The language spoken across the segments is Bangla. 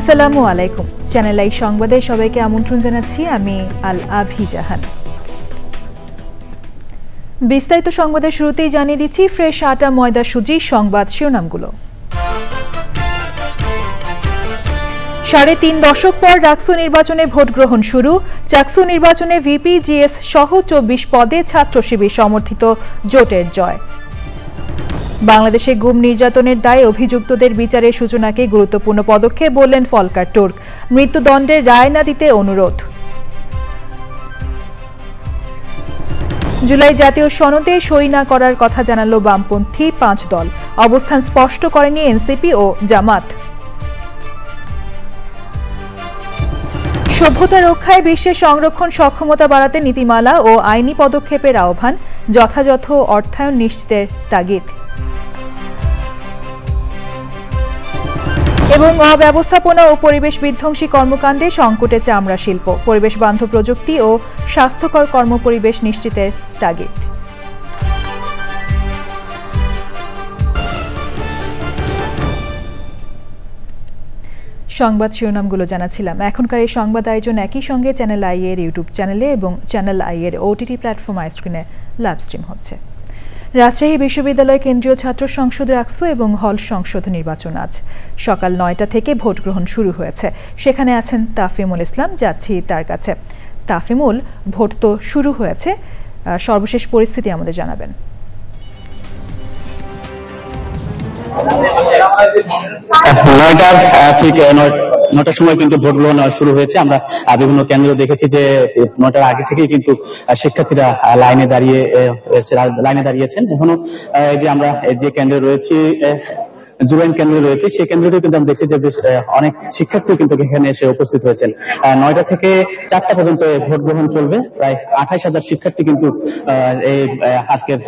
আসসালামু আলাইকুম। চ্যানেল আই সংবাদে সবাইকে আমন্ত্রণ জানাচ্ছি আমি আল আভি জাহান। বিস্তারিত সংবাদের শুরুতেই জানিয়ে দিচ্ছি ফ্রেশ আটা ময়দা সুজি সংবাদ শিরোনামগুলো। ৩.৫ দশক পর ডাকসু নির্বাচনে ভোট গ্রহণ শুরু। চাকসু নির্বাচনে ভিপি জিএস সহ ২৪ পদে ছাত্র শিবির সমর্থিত জোটের জয়। বাংলাদেশে গুম নির্যাতনের দায়ে অভিযুক্তদের বিচারের সূচনাকে গুরুত্বপূর্ণ পদক্ষেপ বললেন ফলকার তুর্ক। মৃত্যুদণ্ডের রায় না দিতে অনুরোধ। জুলাই জাতীয় সনদে সই না করার কথা জানালো বামপন্থী ৫ দল। অবস্থান স্পষ্ট করেনি এনসিপি ও জামাত। সভ্যতা রক্ষায় বিশ্বের সংরক্ষণ সক্ষমতা বাড়াতে নীতিমালা ও আইনি পদক্ষেপের আহ্বান, যথাযথ অর্থায়ন নিশ্চিতের তাগিদ। এবং অব্যবস্থাপনা ও পরিবেশ বিধ্বংসী কর্মকাণ্ডে সংকটে চামড়া শিল্প, পরিবেশ বান্ধব প্রযুক্তি ও স্বাস্থ্যকর কর্মপরিবেশ নিশ্চিতের তাগিদ। সংবাদ শিরোনামগুলো জানাচ্ছিলাম। এখনকার এই সংবাদ আয়োজন একই সঙ্গে চ্যানেল আই এর ইউটিউব চ্যানেলে এবং চ্যানেল আই এর ওটিটি প্ল্যাটফর্ম আইস্ক্রিনে লাইভ স্ট্রিম হচ্ছে। রাজশাহী বিশ্ববিদ্যালয় কেন্দ্রীয় ছাত্র সংসদ রাকসু এবং হল সংসদ নির্বাচন আজ সকাল ৯টা থেকে ভোট গ্রহণ শুরু হয়েছে। সেখানে আছেন তাফিমুল ইসলাম, যাচ্ছি তার কাছে। তাফিমুল, ভোট তো শুরু হয়েছে, সর্বশেষ পরিস্থিতি আমাদের জানাবেন। ঠিক ৯টার সময় কিন্তু ভোট গ্রহণ শুরু হয়েছে। আমরা বিভিন্ন কেন্দ্র দেখেছি যে ৯টার আগে থেকেই কিন্তু শিক্ষার্থীরা লাইনে দাঁড়িয়েছেন। এখনো যে আমরা যে কেন্দ্রে রয়েছি, জুরাইন কেন্দ্রে রয়েছে, সেই কেন্দ্রটি কিন্তু আমরা দেখছি যে বেশ অনেক শিক্ষার্থী কিন্তু এখানে এসে উপস্থিত হয়েছেন। ৯টা থেকে ৪টা পর্যন্ত ভোট গ্রহণ চলবে। প্রায় ২৮,০০০ শিক্ষার্থী কিন্তু এই আজকের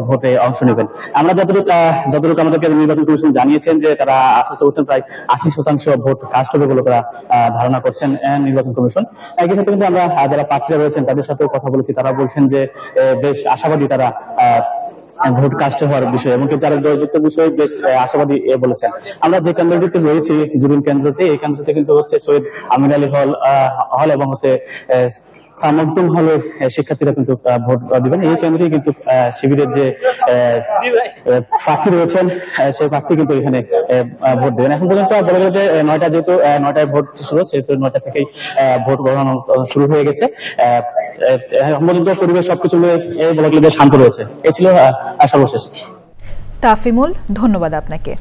ভোটে অংশ নেবেন। আমরা যতটুকু আমাদেরকে নির্বাচন কমিশন জানিয়েছেন যে তারা আশ্বস্ত করছেন প্রায় ৮০% ভোট কাস্ট হবে বলে তারা ধারণা করছেন নির্বাচন কমিশন। এক্ষেত্রে কিন্তু আমরা যারা প্রার্থীরা রয়েছেন তাদের সাথেও কথা বলেছি, তারা বলছেন যে বেশ আশাবাদী তারা ভোট কাস্ট হওয়ার বিষয়ে, এমনকি যারা জয়যুক্ত বিষয়ে বেশ আশাবাদী বলেছেন। আমরা যে কেন্দ্রটিতে রয়েছি জুরিন কেন্দ্রতে, এই কেন্দ্রতে কিন্তু হচ্ছে শহীদ আমির আলী হল এবং হচ্ছে সামগ্দুম হলের শিক্ষার্থীরা কিন্তু ভোট দিবেন। এই কেন্দ্রে কিন্তু শিবিরের যে প্রার্থী রয়েছেন সেই প্রার্থী কিন্তু এখানে ভোট দেবেন। এখন পর্যন্ত বলা যায় যে ৯টা যেহেতু ৯টায় ভোট শুরু, সেহেতু ৯টা থেকেই ভোট গ্রহণ শুরু হয়ে গেছে। এখন পর্যন্ত পরিবেশ সবকিছু মিলে বলা গেলে বেশ শান্ত রয়েছে। এ ছিল সর্বশেষ। তাফিমুল, ধন্যবাদ আপনাকে।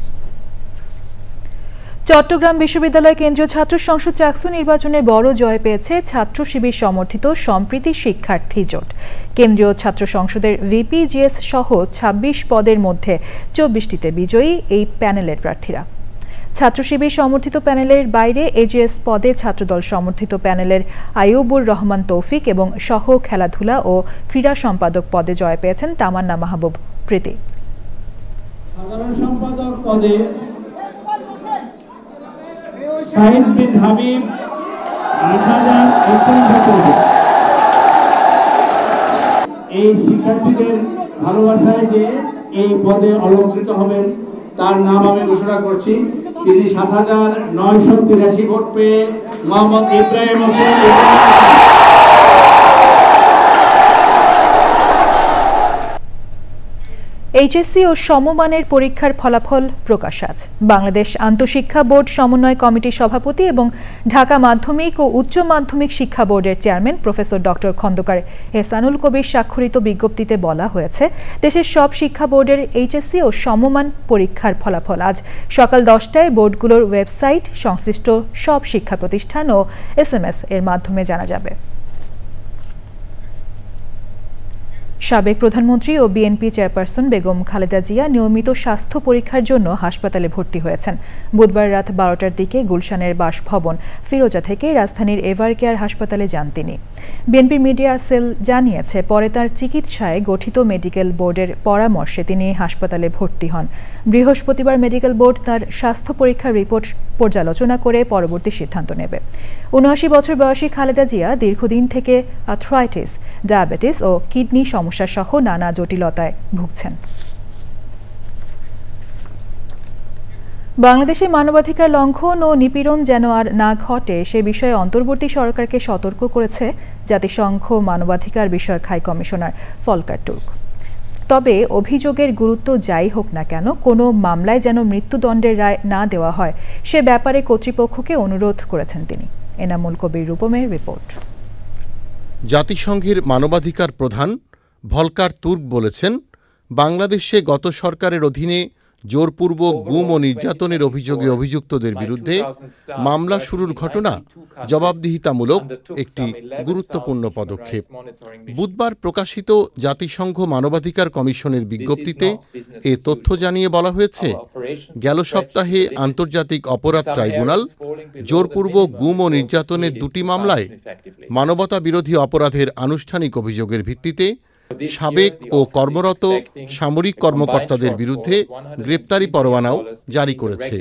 চট্টগ্রাম বিশ্ববিদ্যালয় কেন্দ্রীয় ছাত্র সংসদ চাকসু নির্বাচনে বড় জয় পেয়েছে ছাত্র শিবির সমর্থিত সম্প্রীতি শিক্ষার্থী জোট। কেন্দ্রীয় ছাত্র সংসদের ভিপি জিএস সহ ২৬ পদের মধ্যে ২৪টিতে বিজয়ী এই প্যানেলের প্রার্থীরা। ছাত্র শিবির সমর্থিত প্যানেলের বাইরে এজিএস পদে ছাত্রদল সমর্থিত প্যানেলের আইয়ুবুর রহমান তৌফিক এবং সহ খেলাধুলা ও ক্রীড়া সম্পাদক পদে জয় পেয়েছেন তামান্না মাহবুব প্রীতি। সাধারণ সম্পাদক পদে শাহিদ বিন হাবিব ৮,০৫১। এই শিক্ষার্থীদের ভালোবাসায় যে এই পদে অলঙ্কৃত হবেন তার নাম আমি ঘোষণা করছি। তিনি ৭,৯৮৩ ভোট পেয়ে মোহাম্মদ ইব্রাহিম হোসেন। এইচএসসি ও সমমানের পরীক্ষার ফলাফল প্রকাশ আজ। বাংলাদেশ আন্তঃশিক্ষা বোর্ড সমন্বয় কমিটির সভাপতি এবং ঢাকা মাধ্যমিক ও উচ্চ মাধ্যমিক শিক্ষা বোর্ডের chairman professor doctor Khandaker Ehsanul Kabir স্বাক্ষরিত বিজ্ঞপ্তিতে বলা হয়েছে, দেশের সব শিক্ষা বোর্ডের এইচএসসি ও সমমান পরীক্ষার ফলাফল আজ সকাল 10টায় বোর্ডগুলোর ওয়েবসাইট, সংশ্লিষ্ট সব শিক্ষা প্রতিষ্ঠান ও SMS এর মাধ্যমে জানা যাবে। সাবেক প্রধানমন্ত্রী ও বিএনপি চেয়ারপারসন বেগম খালেদা জিয়া নিয়মিত স্বাস্থ্য পরীক্ষার জন্য হাসপাতালে ভর্তি হয়েছেন। বুধবার রাত 12টার দিকে গুলশানের বাসভবন ফিরোজা থেকে রাজধানীর এভারকেয়ার হাসপাতালে যান তিনি। বিএনপির মিডিয়া সেল জানিয়েছে, পরে তার চিকিৎসায় গঠিত মেডিকেল বোর্ডের পরামর্শে তিনি হাসপাতালে ভর্তি হন। বৃহস্পতিবার মেডিকেল বোর্ড তার স্বাস্থ্য পরীক্ষার রিপোর্ট পর্যালোচনা করে পরবর্তী সিদ্ধান্ত নেবে। ৭৯ বছর বয়সী খালেদা জিয়া দীর্ঘদিন থেকে আর্থ্রাইটিস, ডায়াবেটিস ও কিডনি সমস্যা সহ নানা জটিলতায় ভুগছেন। বাংলাদেশে মানবাধিকার লঙ্ঘন ও নিপীড়ন যেন আর না ঘটে সে বিষয়ে অন্তর্বর্তী সরকারকে সতর্ক করেছে জাতিসংঘ মানবাধিকার বিষয়ক হাই কমিশনার ফলকার তুর্ক। তবে অভিযোগের গুরুত্ব যাই হোক না কেন কোনো মামলায় যেন মৃত্যুদণ্ডের রায় না দেওয়া হয় সে ব্যাপারে কর্তৃপক্ষকে অনুরোধ করেছেন তিনি। এনামুল কবির রূপমের রিপোর্ট। জাতিসংঘের মানবাধিকার প্রধান ভলকার তুর্ক বলেছেন, বাংলাদেশে গত সরকারের অধীনে জোরপূর্বক গুম ও নির্যাতনের অভিযোগে অভিযুক্তদের বিরুদ্ধে মামলা শুরুর ঘটনা জবাবদিহিতামূলক একটি গুরুত্বপূর্ণ পদক্ষেপ। বুধবার প্রকাশিত জাতিসংঘ মানবাধিকার কমিশনের বিজ্ঞপ্তিতে এ তথ্য জানিয়ে বলা হয়েছে, গেল সপ্তাহে আন্তর্জাতিক অপরাধ ট্রাইব্যুনাল জোরপূর্বক গুম ও নির্যাতনের 2টি মামলায় মানবতা বিরোধী অপরাধের আনুষ্ঠানিক অভিযোগের ভিত্তিতে সাবেক ও কর্মরত সামরিক কর্মকর্তাদের বিরুদ্ধে গ্রেপ্তারি পরোয়ানাও জারি করেছে।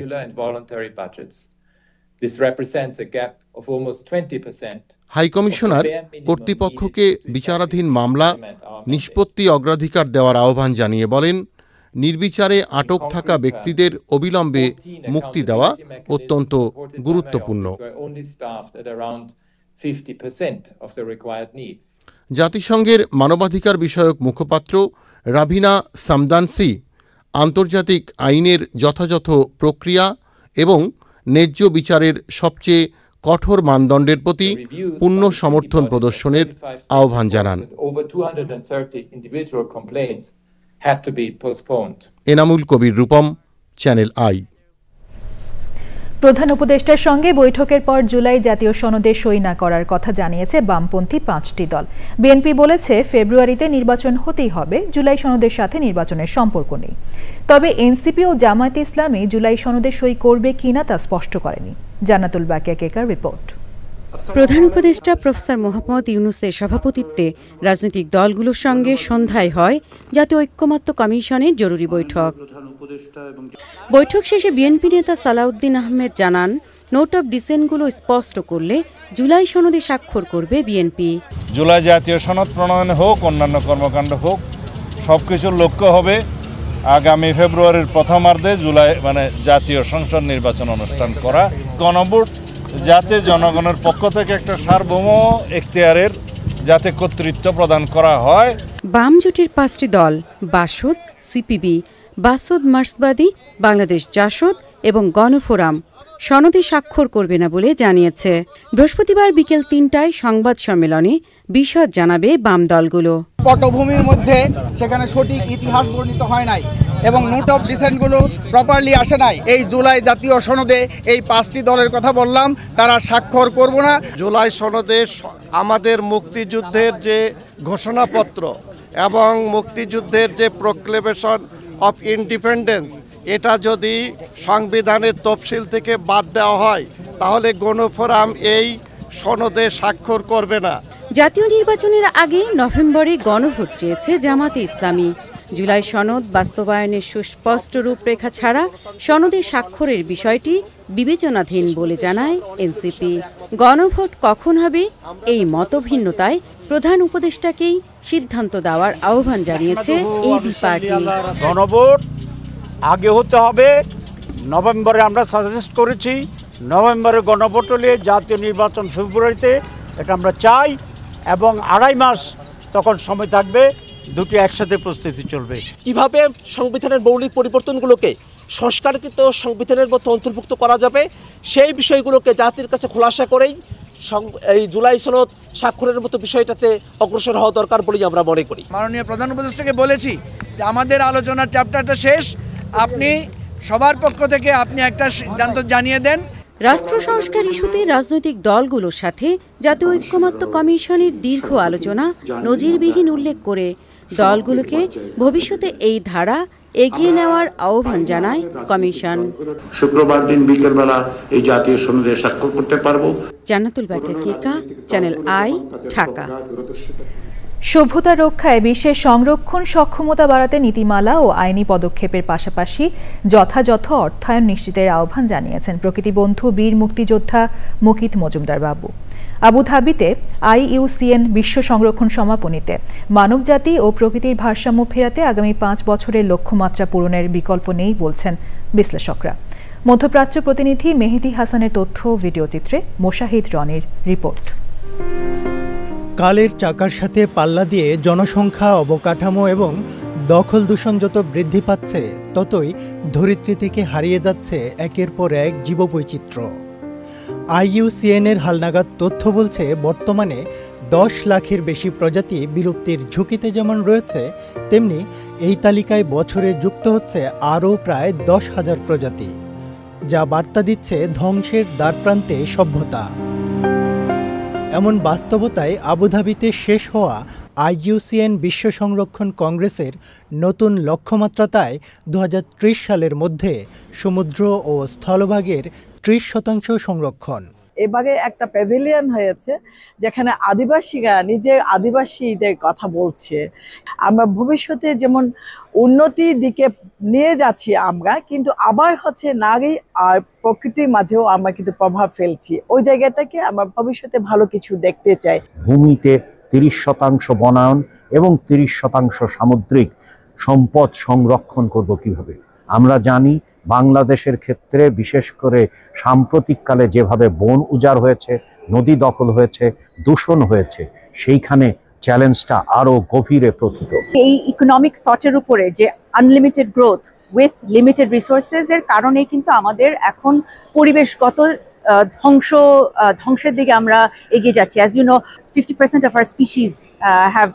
হাইকমিশনার কর্তৃপক্ষকে বিচারাধীন মামলা নিষ্পত্তি অগ্রাধিকার দেওয়ার আহ্বান জানিয়ে বলেন, নির্বিচারে আটক থাকা ব্যক্তিদের অবিলম্বে মুক্তি দেওয়া অত্যন্ত গুরুত্বপূর্ণ। জাতিসংঘের মানবাধিকার বিষয়ক মুখপাত্র রাভিনা সামদানসি আন্তর্জাতিক আইনের যথাযথ প্রক্রিয়া এবং ন্যায্য বিচারের সবচেয়ে কঠোর মানদণ্ডের প্রতি পূর্ণ সমর্থন প্রদর্শনের আহ্বান জানান। Enamul Kabir Rupam, channel I. প্রধান উপদেষ্টার সঙ্গে বৈঠকের পর জুলাই জাতীয় সনদে সই না করার কথা জানিয়েছে বামপন্থী 5টি দল। বিএনপি বলেছে ফেব্রুয়ারিতে নির্বাচন হতেই হবে, জুলাই সনদের সাথে নির্বাচনের সম্পর্ক নেই। তবে এনসিপি ও জামায়াতে ইসলামী জুলাই সনদে সই করবে কিনা তা স্পষ্ট করেনি। জান্নাতুল বাকিয়া কেকার রিপোর্ট। প্রধান উপদেষ্টা প্রফেসর মোহাম্মদ ইউনূসের সভাপতিত্বে রাজনৈতিক দলগুলোর সঙ্গে সন্ধ্যায় হয় জাতীয় ঐক্যমত্য কমিশনের জরুরি বৈঠক। বৈঠক শেষে বিএনপি নেতা সালাউদ্দিন আহমেদ জানান, নোট অফ ডিসেন্টগুলো স্পষ্ট করলে জুলাই সনদে স্বাক্ষর করবে বিএনপি। জুলাই জাতীয় সনদ প্রণয়ন হোক, অন্যান্য কর্মকাণ্ড হোক, সবকিছুর লক্ষ্য হবে আগামী ফেব্রুয়ারির প্রথমার্ধে জুলাই জাতীয় সংসদ নির্বাচন অনুষ্ঠান করা। গণভোট যাতে জনগণের পক্ষ থেকে একটা সার্বভৌম এখতিয়ারের যাতে কর্তৃত্ব প্রদান করা হয়। বাম জোটের 5টি দল বাসদ, সিপিবি, বাসদ মার্ক্সবাদী, বাংলাদেশ জাসদ এবং গণফোরাম সনদে স্বাক্ষর করবে না বলে জানিয়েছে। বৃহস্পতিবার বিকেল 3টায় সংবাদ সম্মেলনে বিশদ জানাবে বাম দলগুলো। পটভূমির মধ্যে সেখানে সঠিক ইতিহাস বর্ণিত হয় নাই এবং নোট অফ ডিসেন্টগুলো প্রপারলি আসে নাই। এই জুলাই জাতীয় সনদে এই 5টি দলের কথা বললাম, তারা স্বাক্ষর করব না। জুলাই সনদে আমাদের মুক্তিযুদ্ধের যে ঘোষণাপত্র এবং মুক্তিযুদ্ধের যে প্রোক্লেমেশন অফ ইন্ডিপেন্ডেন্স, এটা যদি সংবিধানের তফসিল থেকে বাদ দেওয়া হয় তাহলে গণফোরাম এই সনদে স্বাক্ষর করবে না। জাতীয় নির্বাচনের আগে নভেম্বরে গণভোট চেয়েছে জামায়াতে ইসলামী। জুলাই সনদ বাস্তবায়নের সুস্পষ্ট রূপরেখা ছাড়া সনদে স্বাক্ষরের বিষয়টি বিবেচনাধীন বলে জানায় এনসিপি। গণভোট কখন হবে এই মতভিন্নতায় প্রধান উপদেষ্টাকেই সিদ্ধান্ত দেওয়ার আহ্বান জানিয়েছে এবি পার্টি। গণভোট আগে হতে হবে, নভেম্বরে আমরা সাজেস্ট করেছি। নভেম্বরে গণভোট হলে জাতীয় নির্বাচন ফেব্রুয়ারিতে, এটা আমরা চাই, এবং 2.5 মাস তখন সময় থাকবে, দুটি একসাথে প্রস্তুতি চলবে। কিভাবে সংবিধানের মৌলিক পরিবর্তনগুলোকে সংস্কারকৃত সংবিধানের মধ্যে অন্তর্ভুক্ত করা যাবে সেই বিষয়গুলোকে জাতির কাছে খোলাসা করেই এই জুলাই সনদ স্বাক্ষরের মতো বিষয়টাতে অগ্রসর হওয়া দরকার বলেই আমরা মনে করি। মাননীয় প্রধান উপদেষ্টাকে বলেছি যে আমাদের আলোচনার চ্যাপ্টারটা শেষ, আপনি সবার পক্ষ থেকে আপনি একটা সিদ্ধান্ত জানিয়ে দেন। রাষ্ট্র সংস্কার ইস্যুতে রাজনৈতিক দলগুলোর সাথে জাতীয় ঐক্যমত্য কমিশনের দীর্ঘ আলোচনা নজিরবিহীন উল্লেখ করে দলগুলোকে ভবিষ্যতে এই ধারা এগিয়ে নেওয়ার আহ্বান জানায় কমিশন। শুক্রবার দিন বিকেলবেলা এই জাতীয় সনদে স্বাক্ষর করতে পারবো। জান্নাতুল বাকিয়া কেকা, চ্যানেল আই, ঢাকা। সভ্যতা রক্ষায় বিশ্বের সংরক্ষণ সক্ষমতা বাড়াতে নীতিমালা ও আইনি পদক্ষেপের পাশাপাশি যথাযথ অর্থায়ন নিশ্চিতের আহ্বান জানিয়েছেন প্রকৃতিবন্ধু বীর মুক্তিযোদ্ধা মুকিত মজুমদার বাবু। আবুধাবিতে IUCN বিশ্ব সংরক্ষণ সমাপনীতে মানবজাতি ও প্রকৃতির ভারসাম্য ফেরাতে আগামী 5 বছরের লক্ষ্যমাত্রা পূরণের বিকল্প নেই বলছেন বিশ্লেষকরা। মধ্যপ্রাচ্য প্রতিনিধি মেহেদি হাসানের তথ্য ভিডিওচিত্রে মোশাহিদ রনির রিপোর্ট। কালের চাকার সাথে পাল্লা দিয়ে জনসংখ্যা, অবকাঠামো এবং দখল দূষণ যত বৃদ্ধি পাচ্ছে, ততই ধরিত্রী থেকে হারিয়ে যাচ্ছে একের পর এক জীববৈচিত্র্য। IUCN-এর হালনাগাদ তথ্য বলছে, বর্তমানে 10 লাখের বেশি প্রজাতি বিলুপ্তির ঝুঁকিতে যেমন রয়েছে, তেমনি এই তালিকায় বছরে যুক্ত হচ্ছে আরও প্রায় 10,000 প্রজাতি, যা বার্তা দিচ্ছে ধ্বংসের দ্বারপ্রান্তে সভ্যতা। এমন বাস্তবতায় আবুধাবিতে শেষ হওয়া IUCN বিশ্ব সংরক্ষণ কংগ্রেসের নতুন লক্ষ্যমাত্রায় 2030 সালের মধ্যে সমুদ্র ও স্থলভাগের 30% সংরক্ষণ। এবারে একটা প্যাভিলিয়ন হয়েছে যেখানে আদিবাসীরা নিজের আদিবাসীদের কথা বলছে। আমরা ভবিষ্যতে যেমন উন্নতির দিকে নিয়ে যাচ্ছি আমরা, কিন্তু আবার হচ্ছে নারী আর প্রকৃতির মাঝেও আমরা কিন্তু প্রভাব ফেলছি। ওই জায়গাটাকে আমরা ভবিষ্যতে ভালো কিছু দেখতে চাই। ভূমিতে 30% বনায়ন এবং 30% সামুদ্রিক সম্পদ সংরক্ষণ করব কিভাবে? আমরা জানি বাংলাদেশের ক্ষেত্রে বিশেষ করে সাম্প্রতিককালে যেভাবে বন উজাড় হয়েছে, নদী দখল হয়েছে, দূষণ হয়েছে, সেইখানে চ্যালেঞ্জটা আরো গভীরে প্রথিত। এই ইকোনমিক থটের উপরে যে unlimited growth with limited resources এর কারণে কিন্তু আমাদের এখন পরিবেশগত ধ্বংসের দিকে আমরা এগিয়ে যাচ্ছি। As you know, 50% of our species have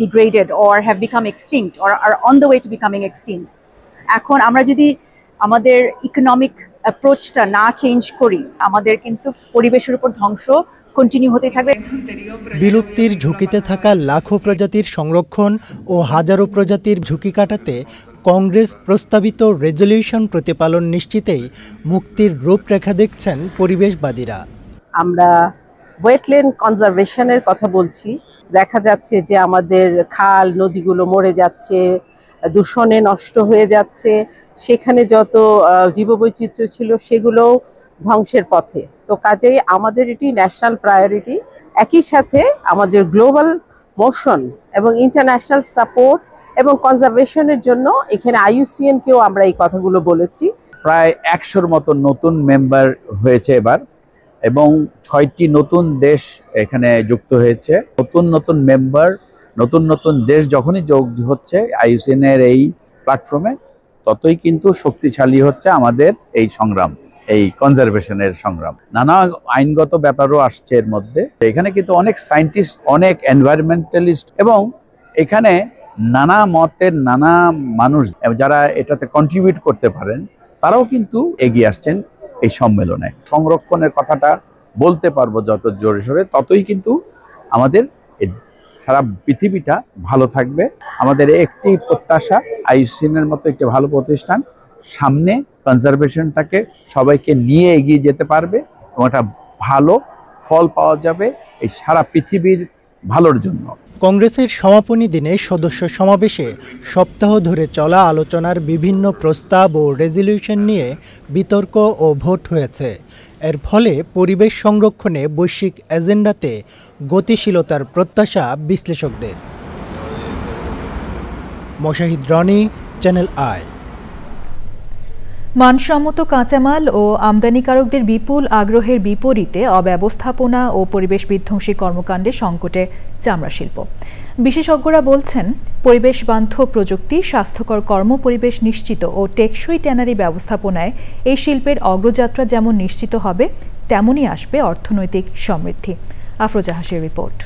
degraded or have become extinct or are on the way to becoming extinct. এখন আমরা যদি আমাদের ইকোনমিক অ্যাপ্রোচটা না চেঞ্জ করি, আমাদের কিন্তু পরিবেশের উপর ধ্বংস কন্টিনিউ হতে থাকবে। বিলুপ্তির ঝুঁকিতে থাকা লাখো প্রজাতির সংরক্ষণ ও হাজারো প্রজাতির ঝুঁকি কাটাতে কংগ্রেস প্রস্তাবিত রেজলিউশন প্রতিপালন নিশ্চিতেই মুক্তির রূপরেখা দেখছেন পরিবেশবাদীরা। আমরা ওয়েটল্যান্ড কনজারভেশনের কথা বলছি। দেখা যাচ্ছে যে আমাদের খাল নদীগুলো মরে যাচ্ছে, দূষণে নষ্ট হয়ে যাচ্ছে, সেখানে যত জীববৈচিত্র্য ছিল সেগুলোও ধ্বংসের পথে। তো কাজেই আমাদের এটি ন্যাশনাল প্রায়োরিটি। একই সাথে আমাদের গ্লোবাল মোশন এবং ইন্টারন্যাশনাল সাপোর্ট এবং কনজারভেশনের জন্য এখানে IUCN-কেও আমরা এই কথাগুলো বলেছি। প্রায় 100-র মতো নতুন মেম্বার হয়েছে এবার, এবং 6টি নতুন দেশ এখানে যুক্ত হয়েছে। নতুন নতুন মেম্বার, নতুন নতুন দেশ যখনই যোগ হচ্ছে IUCN-এর এই প্ল্যাটফর্মে, ততই কিন্তু শক্তিশালী হচ্ছে আমাদের এই সংগ্রাম, এই কনজারভেশনের সংগ্রাম। নানা আইনগত ব্যাপারও আসছে এর মধ্যে। এখানে কিন্তু অনেক সায়েন্টিস্ট, অনেক এনভায়রনমেন্টালিস্ট এবং এখানে নানা মতের নানা মানুষ যারা এটাতে কন্ট্রিবিউট করতে পারেন, তারাও কিন্তু এগিয়ে আসছেন এই সম্মেলনে। সংরক্ষণের কথাটা বলতে পারবো যত জোরে সোরে, ততই কিন্তু আমাদের সারা পৃথিবীটা ভালো থাকবে। আমাদের একটি প্রত্যাশা, IUCN-এর মতো একটি ভালো প্রতিষ্ঠান সামনে কনজারভেশনটাকে সবাইকে নিয়ে এগিয়ে যেতে পারবে এবং একটা ভালো ফল পাওয়া যাবে এই সারা পৃথিবীর ভালোর জন্য। কংগ্রেসের সমাপনী দিনে সদস্য সমাবেশে সপ্তাহ ধরে চলা আলোচনার বিভিন্ন প্রস্তাব ও রেজলিউশন নিয়ে বিতর্ক ও ভোট হয়েছে। এর ফলে পরিবেশ সংরক্ষণে বৈশ্বিক এজেন্ডাতে গতিশীলতার প্রত্যাশা বিশ্লেষকদের। Moshahid Roni, Channel I. মানসম্মত কাঁচামাল ও আমদানিকারকদের বিপুল আগ্রহের বিপরীতে অব্যবস্থাপনা ও পরিবেশ বিধ্বংসী কর্মকাণ্ডে সংকটে চামড়া শিল্প। বিশেষজ্ঞরা বলছেন, পরিবেশ বান্ধব প্রযুক্তি, স্বাস্থ্যকর কর্মপরিবেশ নিশ্চিত ও টেকসই ট্যানারি ব্যবস্থাপনায় এই শিল্পের অগ্রযাত্রা যেমন নিশ্চিত হবে, তেমনই আসবে অর্থনৈতিক সমৃদ্ধি। আফরোজা হাসির রিপোর্ট।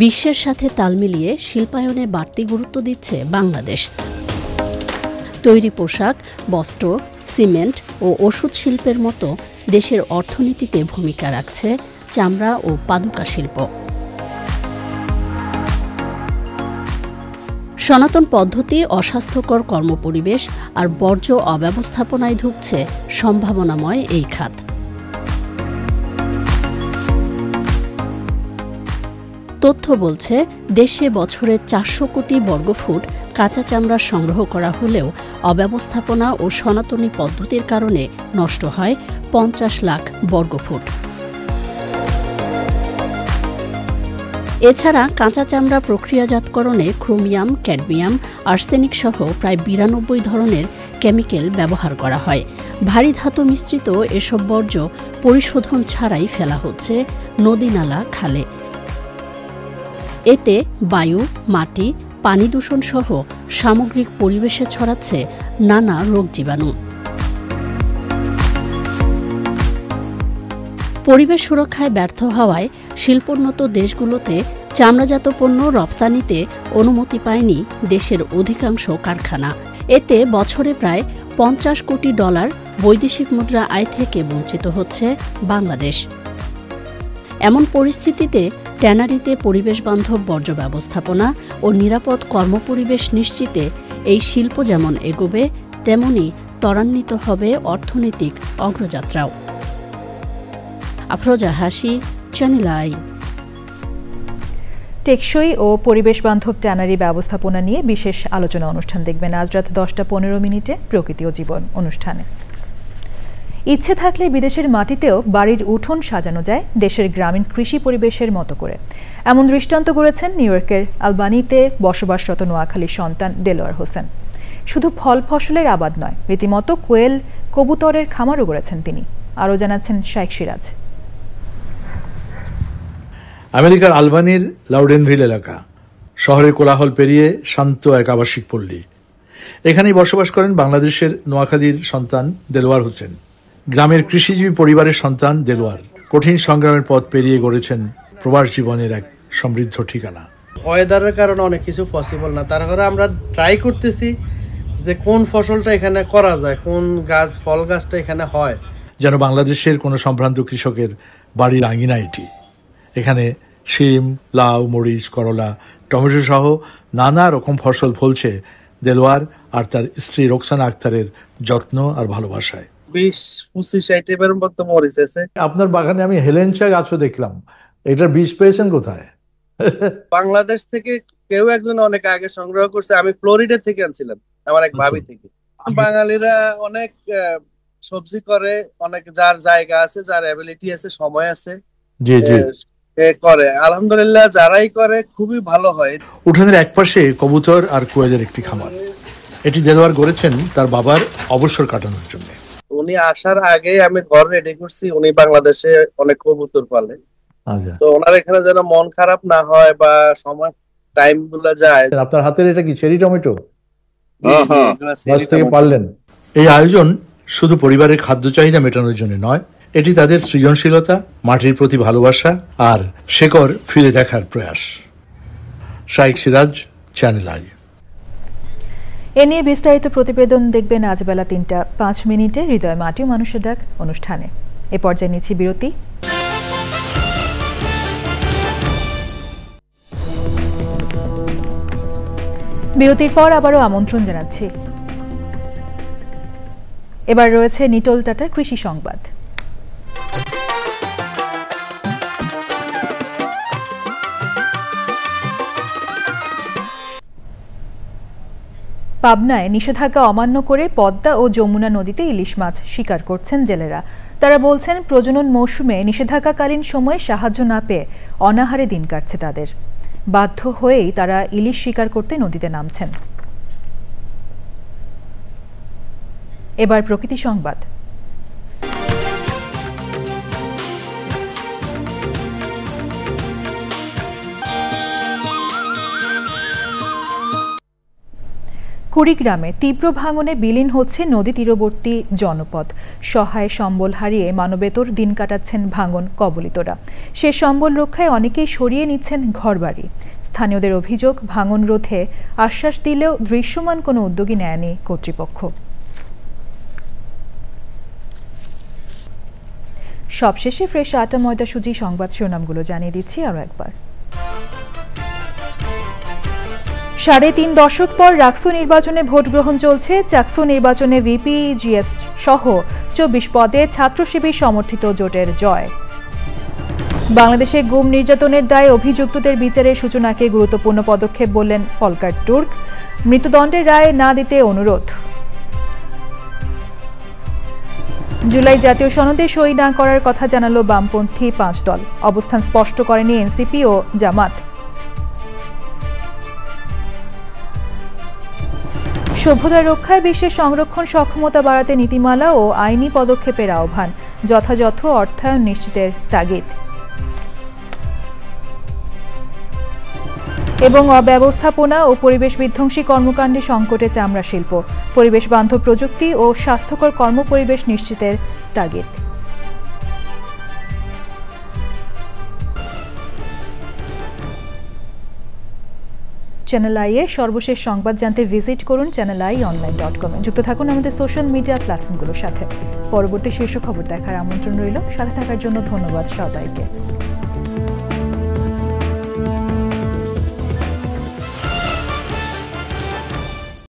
বিশ্বের সাথে তাল মিলিয়ে শিল্পায়নে বাড়তি গুরুত্ব দিচ্ছে বাংলাদেশ। তৈরি পোশাক, বস্ত্র, সিমেন্ট ও ওষুধ শিল্পের মতো দেশের অর্থনীতিতে ভূমিকা রাখছে চামড়া ও পাদুকা শিল্প। সনাতন পদ্ধতি, অস্বাস্থ্যকর কর্মপরিবেশ আর বর্জ্য অব্যবস্থাপনায় ধুঁকছে সম্ভাবনাময় এই খাত। তথ্য বলছে, দেশে বছরে 400 কোটি বর্গফুট কাঁচা চামড়া সংগ্রহ করা হলেও অব্যবস্থাপনা ও সনাতনী পদ্ধতির কারণে নষ্ট হয় 50 লাখ বর্গফুট। এছাড়া কাঁচা চামড়া প্রক্রিয়াজাতকরণে ক্রোমিয়াম, ক্যাডমিয়াম, আর্সেনিক সহ প্রায় 92 ধরনের কেমিক্যাল ব্যবহার করা হয়। ভারী ধাতু মিশ্রিত এসব বর্জ্য পরিশোধন ছাড়াই ফেলা হচ্ছে নদী-নালা, খালে। এতে বায়ু, মাটি, পানি দূষণ সহ সামগ্রিক পরিবেশে ছড়াচ্ছে নানা রোগ জীবাণু। পরিবেশ সুরক্ষায় ব্যর্থ হওয়ায় শিল্পোন্নত দেশগুলোতে চামড়াজাত পণ্য রপ্তানিতে অনুমতি পায়নি দেশের অধিকাংশ কারখানা। এতে বছরে প্রায় $50 কোটি বৈদেশিক মুদ্রা আয় থেকে বঞ্চিত হচ্ছে বাংলাদেশ। এমন পরিস্থিতিতে ট্যানারিতে পরিবেশবান্ধব বর্জ্য ব্যবস্থাপনা ও নিরাপদ কর্মপরিবেশ নিশ্চিতে এই শিল্প যেমন এগোবে, তেমনি ত্বরান্বিত হবে অর্থনৈতিক অগ্রযাত্রাও। আফরোজা হাসি, চ্যানেল আই। টেকসই ও পরিবেশ বান্ধব ট্যানারি ব্যবস্থাপনা নিয়ে বিশেষ আলোচনা অনুষ্ঠান দেখবেন আজ রাত 10:15 প্রকৃতি ও জীবন অনুষ্ঠানে। ইচ্ছে থাকলে বিদেশের মাটিতেও বাড়ির উঠোন সাজানো যায় দেশের গ্রামীণ কৃষি পরিবেশের মতো করে, এমন দৃষ্টান্ত করেছেন নিউ ইয়র্কের আলবানিতে বসবাসরত নোয়াখালীর সন্তান দেলোয়ার হোসেন। শুধু ফল ফসলের আবাদ নয়, রীতিমতো কোয়েল, কবুতরের খামারও করেছেন তিনি। আরও জানাচ্ছেন শাইখ সিরাজ। আমেরিকার আলবানির লাউডেনভিল এলাকা, শহরের কোলাহল পেরিয়ে শান্ত এক আবাসিক পল্লী। এখানেই বসবাস করেন বাংলাদেশের নোয়াখালীর সন্তান দেলোয়ার হোসেন। গ্রামের কৃষিজীবী পরিবারের সন্তান দেলোয়ার কঠিন সংগ্রামের পথ পেরিয়ে গড়েছেন প্রবাস জীবনের এক সমৃদ্ধ ঠিকানা। ওয়েদারের কারণে অনেক কিছু পসিবল না, তারপরে আমরা ট্রাই করতেছি যে কোন ফসলটা এখানে করা যায়, কোন গাছ, ফল গাছটা এখানে হয়। যেন বাংলাদেশের কোনো সম্ভ্রান্ত কৃষকের বাড়ির আঙিনা এটি। এখানে শিম, লাউ, মরিচ, করলা, টমেটো সহ নানা রকম ফসল ফলছে দেলোয়ার আর তার স্ত্রী রোকসানা আক্তারের যত্ন আর ভালোবাসায়। 20-25 আইটেমের মতো মরিচ আছে। আপনার বাগানে আমি হেলেঞ্চা গাছও দেখলাম, এটার বীজ পেয়েছেন কোথায়? বাংলাদেশ থেকে কেউ একজন অনেক আগে সংগ্রহ করছে, আমি ফ্লোরিডা থেকে আনছিলাম আমার এক ভাবি থেকে। বাঙালিরা অনেক সবজি করে, অনেক যার জায়গা আছে, যার অ্যাবিলিটি আছে, সময় আছে, জি জি করে। আলহামদুলিল্লাহ যারাই করে খুবই ভালো হয়। উঠোনের একপাশে কবুতর আর কোয়েলের একটি খামার। এটি দেলোয়ার গড়েছেন তার বাবার অবসর কাটানোর জন্য। উনি আসার আগে আমি ঘর রেডি করছি। উনি বাংলাদেশে অনেক কবুতর পালে, তো ওনার এখানে যেন মন খারাপ না হয় বা সময় টাইম গুলা যায়। আপনার হাতের এটা কি চেরি টমেটো? গাছ থেকে পারলেন। এই আয়োজন শুধু পরিবারের খাদ্য চাহিদা মেটানোর জন্য নয়, এটি তাদের সৃজনশীলতা, মাটির প্রতি ভালোবাসা আর শেকড় ফিরে দেখার প্রয়াস। শাইখ সিরাজ, চ্যানেল আই। এ নিয়ে বিস্তারিত প্রতিবেদন দেখবেন আজ বেলা 3:05 হৃদয় মাটি ও মানুষের ডাক অনুষ্ঠানে। এ পর্যায়ে নিচ্ছি বিরতি। বিরতির পর আবারও আমন্ত্রণ জানাচ্ছি। এবার রয়েছে নিটোল টাটার কৃষি সংবাদ। পাবনায় নিষেধাজ্ঞা অমান্য করে পদ্মা ও যমুনা নদীতে ইলিশ মাছ শিকার করছেন জেলেরা। তারা বলছেন প্রজনন মৌসুমে নিষেধাজ্ঞাকালীন সময়ে সাহায্য না পেয়ে অনাহারে দিন কাটছে তাদের। বাধ্য হয়েই তারা ইলিশ শিকার করতে নদীতে নামছেন। এবার প্রকৃতি সংবাদ। কুড়িগ্রামে তীব্র ভাঙনে বিলীন হচ্ছে নদী তীরবর্তী জনপদ। সহায় সম্বল হারিয়ে মানবেতর দিন কাটাচ্ছেন ভাঙন কবলিতরা। সে সম্বল রক্ষায় অনেকেই সরিয়ে নিচ্ছেন ঘরবাড়ি। স্থানীয়দের অভিযোগ, ভাঙন রোধে আশ্বাস দিলেও দৃশ্যমান কোনো উদ্যোগই নেয়নি কর্তৃপক্ষ। সবশেষে ফ্রেশ আটা ময়দা সুজি সংবাদ শিরোনামগুলো জানিয়ে দিচ্ছি আরও একবার। 3.5 দশক পর রাকসু নির্বাচনে ভোট গ্রহণ চলছে। চাকসু নির্বাচনে ভিপি, জিএস সহ 24 পদে ছাত্র শিবির সমর্থিত জোটের জয়। বাংলাদেশে গুম নির্যাতনের দায়ে অভিযুক্তদের বিচারের সূচনাকে গুরুত্বপূর্ণ পদক্ষেপ বললেন ফলকার তুর্ক। মৃত্যুদণ্ডের রায় না দিতে অনুরোধ। জুলাই জাতীয় সনদে সই না করার কথা জানালো বামপন্থী 5 দল। অবস্থান স্পষ্ট করেনি এনসিপি ও জামাত। সভ্যতা রক্ষায় বিশ্বের সংরক্ষণ সক্ষমতা বাড়াতে নীতিমালা ও আইনি পদক্ষেপের আহ্বান, যথাযথ অর্থায়ন নিশ্চিতের তাগিদ। এবং অব্যবস্থাপনা ও পরিবেশ বিধ্বংসী কর্মকাণ্ডে সংকটে চামড়া শিল্প, পরিবেশ বান্ধব প্রযুক্তি ও স্বাস্থ্যকর কর্মপরিবেশ নিশ্চিতের তাগিদ। চ্যানেল আই এর সর্বশেষ সংবাদ জানতে ভিজিট করুন channelionline.com। যুক্ত থাকুন আমাদের সোশ্যাল মিডিয়া প্ল্যাটফর্মগুলোর সাথে। পরবর্তী শীর্ষ খবর দেখার আমন্ত্রণ রইল। সাথে থাকার জন্য ধন্যবাদ সবাইকে।